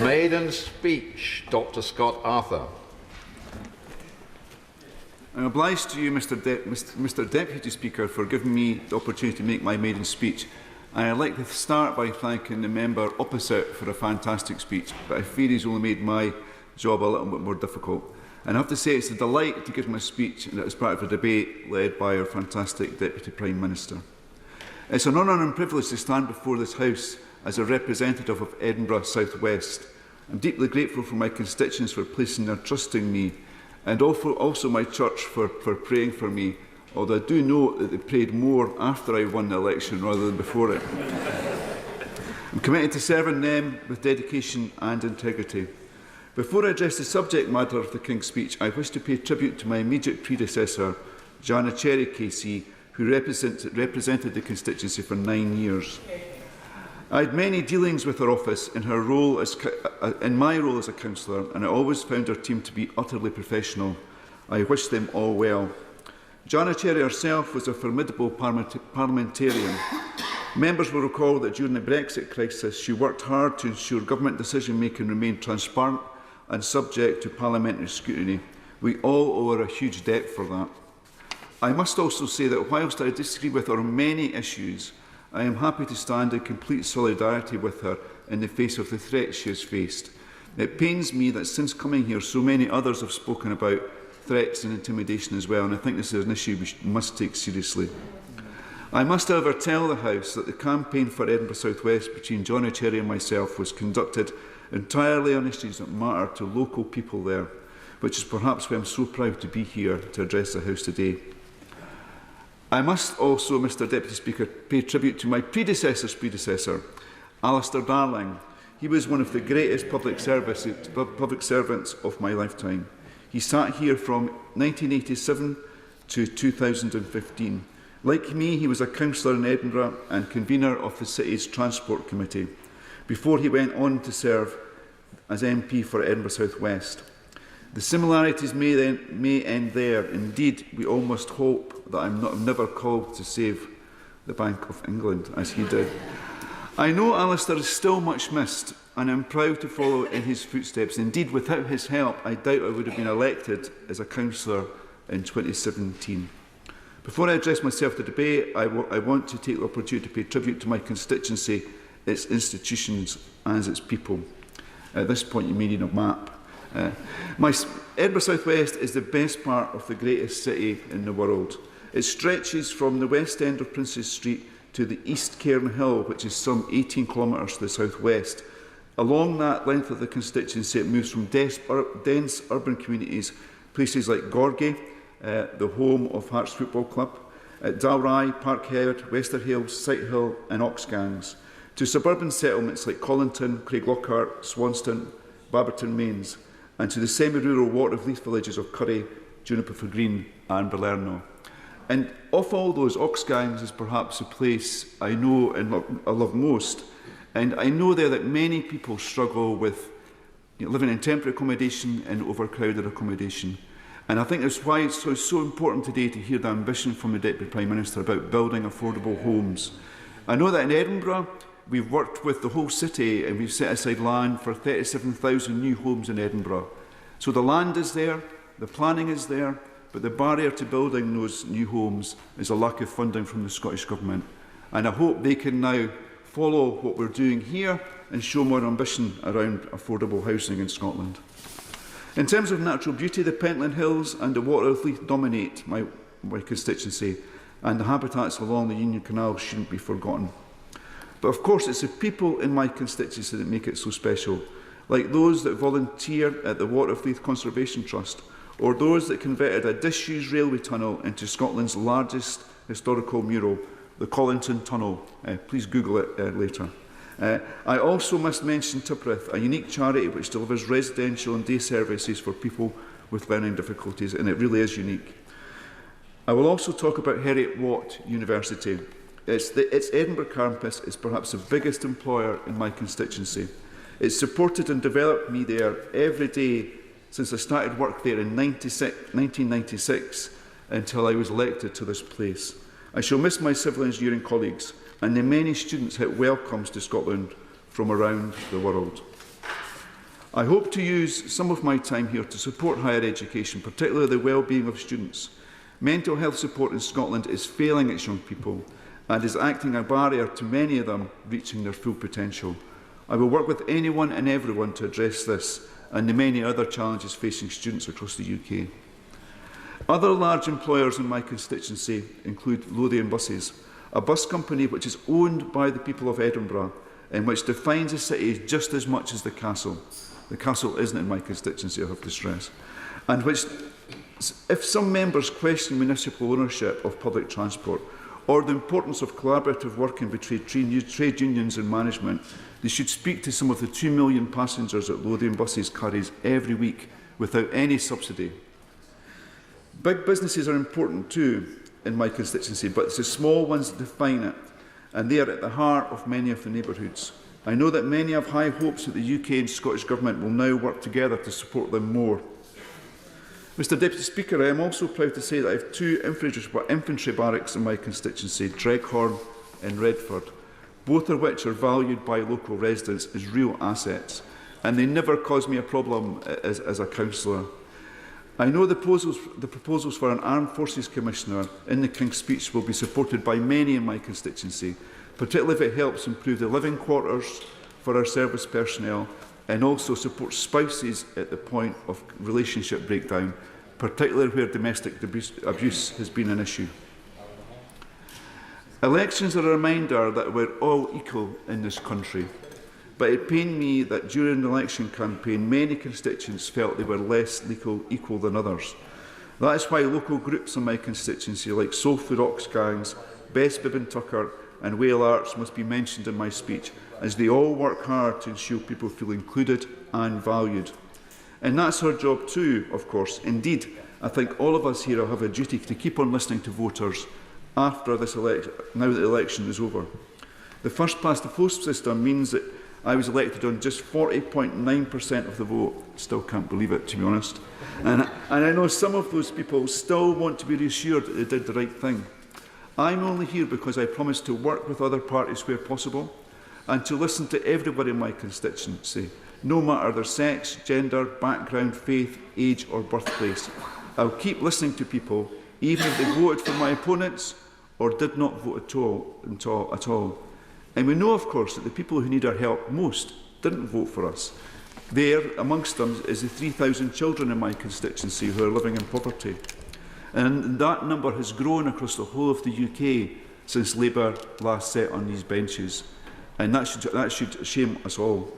Maiden speech, Dr. Scott Arthur. I'm obliged to you, Mr. Deputy Speaker, for giving me the opportunity to make my maiden speech. I'd like to start by thanking the member opposite for a fantastic speech, but I fear he's only made my job a little bit more difficult. And I have to say it's a delight to give my speech and as part of a debate led by our fantastic Deputy Prime Minister. It's an honour and privilege to stand before this House as a representative of Edinburgh South West. I'm deeply grateful for my constituents for placing their trust in me, and also my church for praying for me, although I do know that they prayed more after I won the election rather than before it. I'm committed to serving them with dedication and integrity. Before I address the subject matter of the King's speech, I wish to pay tribute to my immediate predecessor, Joanna Cherry KC, who represented the constituency for 9 years. I had many dealings with her office in my role as a councillor, and I always found her team to be utterly professional. I wish them all well. Joanna Cherry herself was a formidable parliamentarian. Members will recall that during the Brexit crisis, she worked hard to ensure government decision-making remained transparent and subject to parliamentary scrutiny. We all owe her a huge debt for that. I must also say that whilst I disagree with her on many issues, I am happy to stand in complete solidarity with her in the face of the threats she has faced. It pains me that since coming here, so many others have spoken about threats and intimidation as well, and I think this is an issue we must take seriously. I must, however, tell the House that the campaign for Edinburgh South West between Joanna Cherry and myself was conducted entirely on issues that matter to local people there, which is perhaps why I am so proud to be here to address the House today. I must also, Mr Deputy Speaker, pay tribute to my predecessor's predecessor, Alistair Darling. He was one of the greatest public servants of my lifetime. He sat here from 1987 to 2015. Like me, he was a councillor in Edinburgh and convener of the city's Transport Committee, before he went on to serve as MP for Edinburgh South West. The similarities may end there. Indeed, we almost hope that I'm never called to save the Bank of England, as he did. I know Alistair is still much missed, and I'm proud to follow in his footsteps. Indeed, without his help, I doubt I would have been elected as a councillor in 2017. Before I address myself to debate, I want to take the opportunity to pay tribute to my constituency, its institutions and its people. At this point, you may need a map. Edinburgh South West is the best part of the greatest city in the world. It stretches from the west end of Princes Street to the East Cairn Hill, which is some 18 kilometres to the south-west. Along that length of the constituency, it moves from dense urban communities, places like Gorgie, the home of Hearts Football Club, Dalry, Parkhead, Westerhill, Sighthill and Oxgangs, to suburban settlements like Collington, Craiglockhart, Swanston, Barberton Mains, and to the semi-rural Waterfleet villages of Curry, Juniper Green and Balerno. And of all those, Oxgangs is perhaps the place I know and I love most. And I know there that many people struggle with living in temporary accommodation and overcrowded accommodation. And I think that's why it's so important today to hear the ambition from the Deputy Prime Minister about building affordable homes. I know that in Edinburgh, we've worked with the whole city and we've set aside land for 37,000 new homes in Edinburgh. So the land is there, the planning is there, but the barrier to building those new homes is a lack of funding from the Scottish Government. And I hope they can now follow what we're doing here and show more ambition around affordable housing in Scotland. In terms of natural beauty, the Pentland Hills and the Waterfleet dominate my constituency, and the habitats along the Union Canal shouldn't be forgotten. But of course, it's the people in my constituency that make it so special, like those that volunteer at the Waterfleet Conservation Trust, or those that converted a disused railway tunnel into Scotland's largest historical mural, the Collington Tunnel. Please Google it later. I also must mention Tipperith, a unique charity which delivers residential and day services for people with learning difficulties, and it really is unique. I will also talk about Heriot Watt University. Its Edinburgh campus is perhaps the biggest employer in my constituency. It's supported and developed me there every day since I started work there in 1996 until I was elected to this place. I shall miss my civil engineering colleagues and the many students it welcomes to Scotland from around the world. I hope to use some of my time here to support higher education, particularly the well-being of students. Mental health support in Scotland is failing its young people and is acting a barrier to many of them reaching their full potential. I will work with anyone and everyone to address this and the many other challenges facing students across the UK. Other large employers in my constituency include Lothian Buses, a bus company which is owned by the people of Edinburgh and which defines the city just as much as the castle. The castle isn't in my constituency, I have to stress. And which, if some members question municipal ownership of public transport or the importance of collaborative working between trade unions and management, they should speak to some of the 2 million passengers that Lothian Buses carries every week without any subsidy. Big businesses are important too in my constituency, but it's the small ones that define it, and they are at the heart of many of the neighbourhoods. I know that many have high hopes that the UK and Scottish Government will now work together to support them more. Mr Deputy Speaker, I am also proud to say that I have 2 infantry barracks in my constituency, Dreghorn and Redford, both of which are valued by local residents as real assets, and they never cause me a problem as a councillor. I know the proposals for an Armed Forces Commissioner in the King's Speech will be supported by many in my constituency, particularly if it helps improve the living quarters for our service personnel and also supports spouses at the point of relationship breakdown, particularly where domestic abuse has been an issue. Elections are a reminder that we're all equal in this country, but it pained me that during the election campaign many constituents felt they were less equal than others. That is why local groups in my constituency like Soulfood Ox Gangs, Best Bib and Tucker and Whale Arts must be mentioned in my speech, as they all work hard to ensure people feel included and valued. And that's our job too, of course. Indeed, I think all of us here have a duty to keep on listening to voters after this election, now that the election is over. The first past the post system means that I was elected on just 40.9% of the vote. Still can't believe it, to be honest. And I know some of those people still want to be reassured that they did the right thing. I'm only here because I promised to work with other parties where possible and to listen to everybody in my constituency, no matter their sex, gender, background, faith, age or birthplace. I'll keep listening to people, even if they voted for my opponents or did not vote at all. And we know, of course, that the people who need our help most didn't vote for us. There, amongst them, is the 3,000 children in my constituency who are living in poverty. And that number has grown across the whole of the UK since Labour last sat on these benches. And that should shame us all.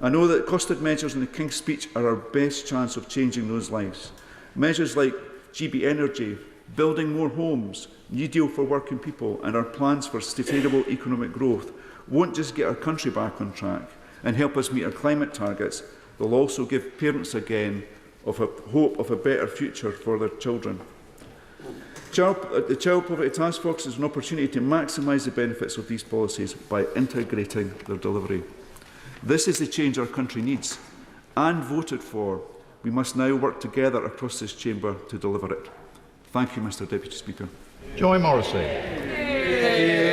I know that costed measures in the King's Speech are our best chance of changing those lives. Measures like GB Energy, building more homes, New Deal for working people and our plans for sustainable economic growth won't just get our country back on track and help us meet our climate targets, they'll also give parents again of a hope of a better future for their children. The Child Poverty Task Force is an opportunity to maximise the benefits of these policies by integrating their delivery. This is the change our country needs and voted for. We must now work together across this chamber to deliver it. Thank you, Mr Deputy Speaker. Joy Morrissey.